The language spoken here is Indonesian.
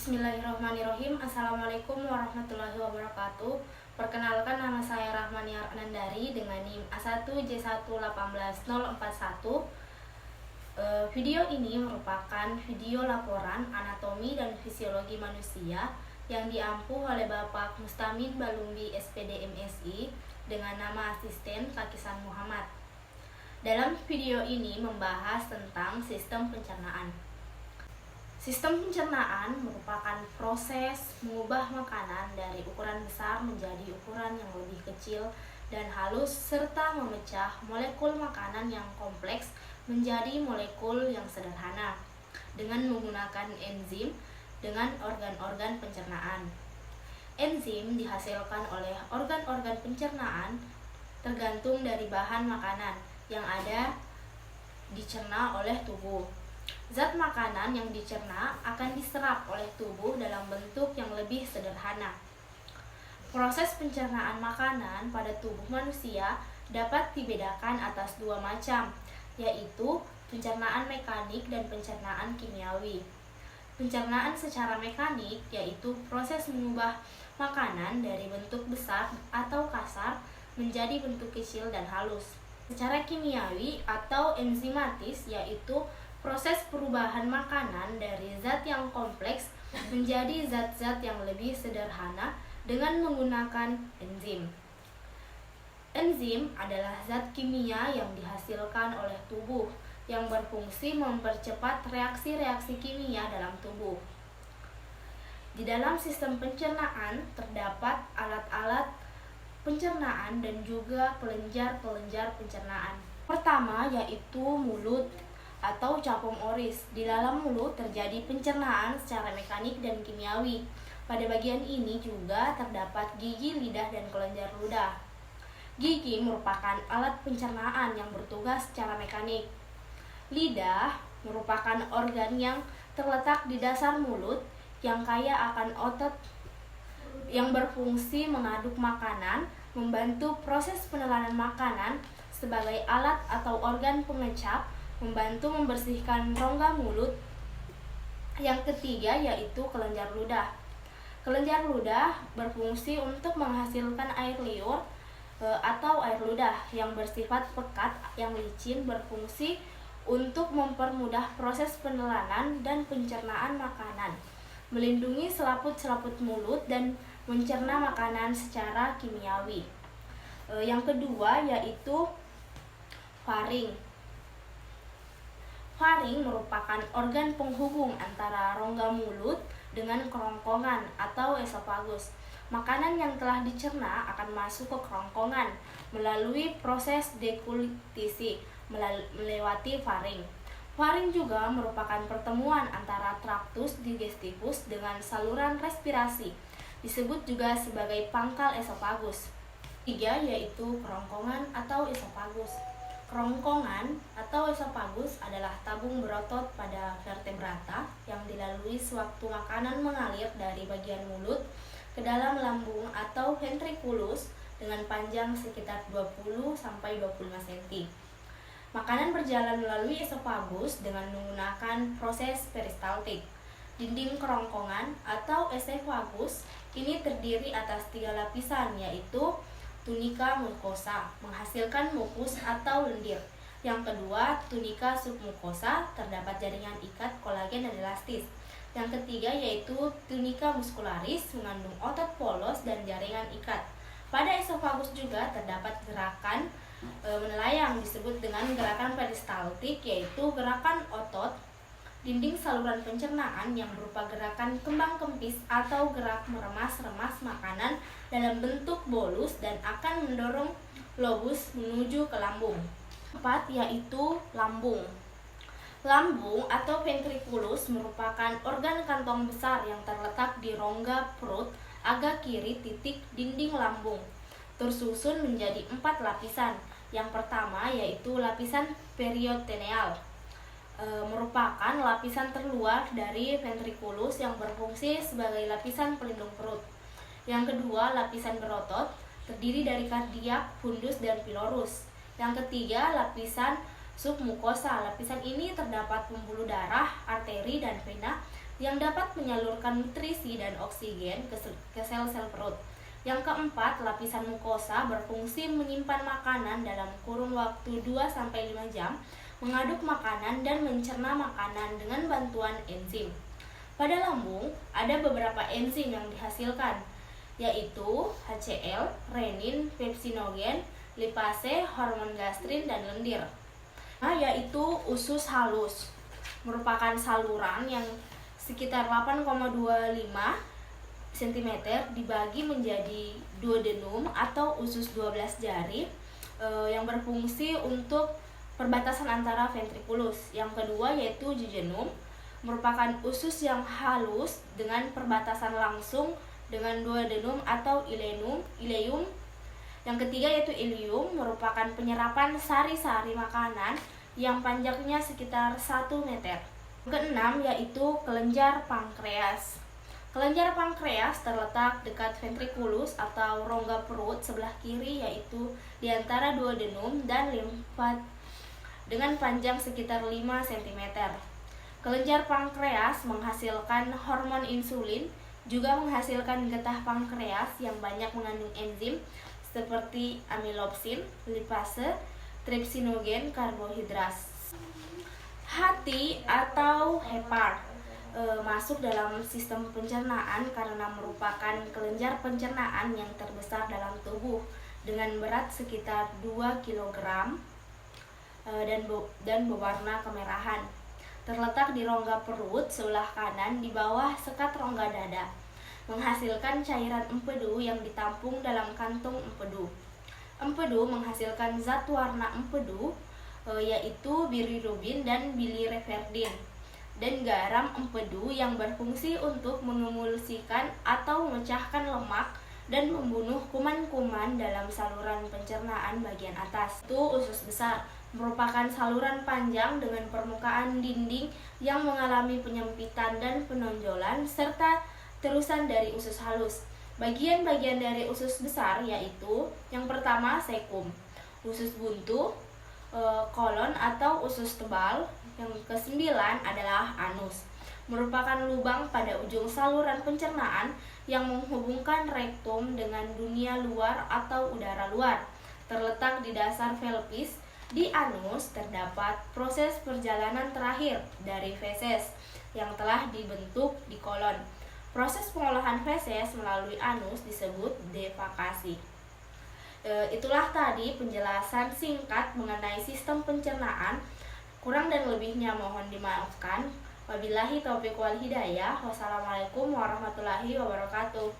Bismillahirrahmanirrahim. Assalamualaikum warahmatullahi wabarakatuh. Perkenalkan, nama saya Rahmania Anandari dengan NIM A1J1181041. Video ini merupakan video laporan anatomi dan fisiologi manusia yang diampu oleh Bapak Mustamin Balumbi SPD MSI dengan nama asisten Kakisan Muhammad. Dalam video ini membahas tentang sistem pencernaan. Sistem pencernaan merupakan proses mengubah makanan dari ukuran besar menjadi ukuran yang lebih kecil dan halus, serta memecah molekul makanan yang kompleks menjadi molekul yang sederhana dengan menggunakan enzim dengan organ-organ pencernaan. Enzim dihasilkan oleh organ-organ pencernaan tergantung dari bahan makanan yang ada dicerna oleh tubuh. Zat makanan yang dicerna akan diserap oleh tubuh dalam bentuk yang lebih sederhana. Proses pencernaan makanan pada tubuh manusia dapat dibedakan atas dua macam, yaitu pencernaan mekanik dan pencernaan kimiawi. Pencernaan secara mekanik yaitu proses mengubah makanan dari bentuk besar atau kasar menjadi bentuk kecil dan halus. Secara kimiawi atau enzimatis yaitu proses perubahan makanan dari zat yang kompleks menjadi zat-zat yang lebih sederhana dengan menggunakan enzim. Enzim adalah zat kimia yang dihasilkan oleh tubuh yang berfungsi mempercepat reaksi-reaksi kimia dalam tubuh. Di dalam sistem pencernaan terdapat alat-alat pencernaan dan juga kelenjar-kelenjar pencernaan. Pertama yaitu mulut atau capung oris. Di dalam mulut terjadi pencernaan secara mekanik dan kimiawi. Pada bagian ini juga terdapat gigi, lidah, dan kelenjar ludah. Gigi merupakan alat pencernaan yang bertugas secara mekanik. Lidah merupakan organ yang terletak di dasar mulut yang kaya akan otot yang berfungsi mengaduk makanan, membantu proses penelan makanan sebagai alat atau organ pengecap, membantu membersihkan rongga mulut. Yang ketiga yaitu kelenjar ludah. Kelenjar ludah berfungsi untuk menghasilkan air liur atau air ludah yang bersifat pekat yang licin, berfungsi untuk mempermudah proses penelanan dan pencernaan makanan, melindungi selaput-selaput mulut dan mencerna makanan secara kimiawi. Yang kedua yaitu faring. Faring merupakan organ penghubung antara rongga mulut dengan kerongkongan atau esofagus. Makanan yang telah dicerna akan masuk ke kerongkongan melalui proses deglutisi melewati faring. Faring juga merupakan pertemuan antara traktus digestivus dengan saluran respirasi. Disebut juga sebagai pangkal esofagus. Tiga yaitu kerongkongan atau esofagus. Kerongkongan atau esofagus adalah tabung berotot pada vertebrata yang dilalui sewaktu makanan mengalir dari bagian mulut ke dalam lambung atau ventriculus dengan panjang sekitar 20-25 cm. Makanan berjalan melalui esofagus dengan menggunakan proses peristaltik. Dinding kerongkongan atau esofagus ini terdiri atas 3 lapisan, yaitu tunika mukosa, menghasilkan mukus atau lendir. Yang kedua, tunika submukosa, terdapat jaringan ikat kolagen dan elastis. Yang ketiga yaitu tunika muscularis, mengandung otot polos dan jaringan ikat. Pada esofagus juga terdapat gerakan menelayang disebut dengan gerakan peristaltik, yaitu gerakan otot dinding saluran pencernaan yang berupa gerakan kembang kempis atau gerak meremas-remas makanan dalam bentuk bolus dan akan mendorong lobus menuju ke lambung. 4 yaitu lambung. Lambung atau ventriculus merupakan organ kantong besar yang terletak di rongga perut agak kiri titik dinding lambung, tersusun menjadi 4 lapisan. Yang pertama yaitu lapisan periosteal, merupakan lapisan terluar dari ventriculus yang berfungsi sebagai lapisan pelindung perut. Yang kedua, lapisan berotot, terdiri dari kardiak, fundus, dan pilorus. Yang ketiga, lapisan submukosa. Lapisan ini terdapat pembuluh darah, arteri, dan vena yang dapat menyalurkan nutrisi dan oksigen ke sel-sel perut. Yang keempat, lapisan mukosa berfungsi menyimpan makanan dalam kurun waktu 2-5 jam, mengaduk makanan dan mencerna makanan dengan bantuan enzim. Pada lambung, ada beberapa enzim yang dihasilkan, yaitu HCl, renin, pepsinogen, lipase, hormon gastrin, dan lendir. Yaitu usus halus, merupakan saluran yang sekitar 8,25 cm dibagi menjadi duodenum atau usus 12 jari yang berfungsi untuk perbatasan antara ventriculus. Yang kedua yaitu jejunum, merupakan usus yang halus dengan perbatasan langsung dengan duodenum atau ileum. Yang ketiga yaitu ileum, merupakan penyerapan sari-sari makanan yang panjangnya sekitar 1 meter. Keenam yaitu kelenjar pankreas. Kelenjar pankreas terletak dekat ventriculus atau rongga perut sebelah kiri, yaitu di antara duodenum dan limfa dengan panjang sekitar 5 cm. Kelenjar pankreas menghasilkan hormon insulin, juga menghasilkan getah pankreas yang banyak mengandung enzim seperti amilopsin, lipase, trypsinogen, karbohidrat. Hati atau hepar masuk dalam sistem pencernaan karena merupakan kelenjar pencernaan yang terbesar dalam tubuh dengan berat sekitar 2 kg dan berwarna kemerahan. Terletak di rongga perut sebelah kanan di bawah sekat rongga dada, menghasilkan cairan empedu yang ditampung dalam kantung empedu. Empedu menghasilkan zat warna empedu yaitu bilirubin dan bilirubin, dan garam empedu yang berfungsi untuk mengemulsikan atau memecahkan lemak dan membunuh kuman-kuman dalam saluran pencernaan bagian atas. Itu usus besar, merupakan saluran panjang dengan permukaan dinding yang mengalami penyempitan dan penonjolan serta terusan dari usus halus. Bagian-bagian dari usus besar yaitu yang pertama sekum, usus buntu, kolon atau usus tebal. Yang kesembilan adalah anus, merupakan lubang pada ujung saluran pencernaan yang menghubungkan rektum dengan dunia luar atau udara luar. Terletak di dasar pelvis. Di anus terdapat proses perjalanan terakhir dari feses yang telah dibentuk di kolon. Proses pengolahan feses melalui anus disebut defekasi. Itulah tadi penjelasan singkat mengenai sistem pencernaan. Kurang dan lebihnya mohon dimaafkan. Wabillahi taufiq wal hidayah. Wassalamualaikum warahmatullahi wabarakatuh.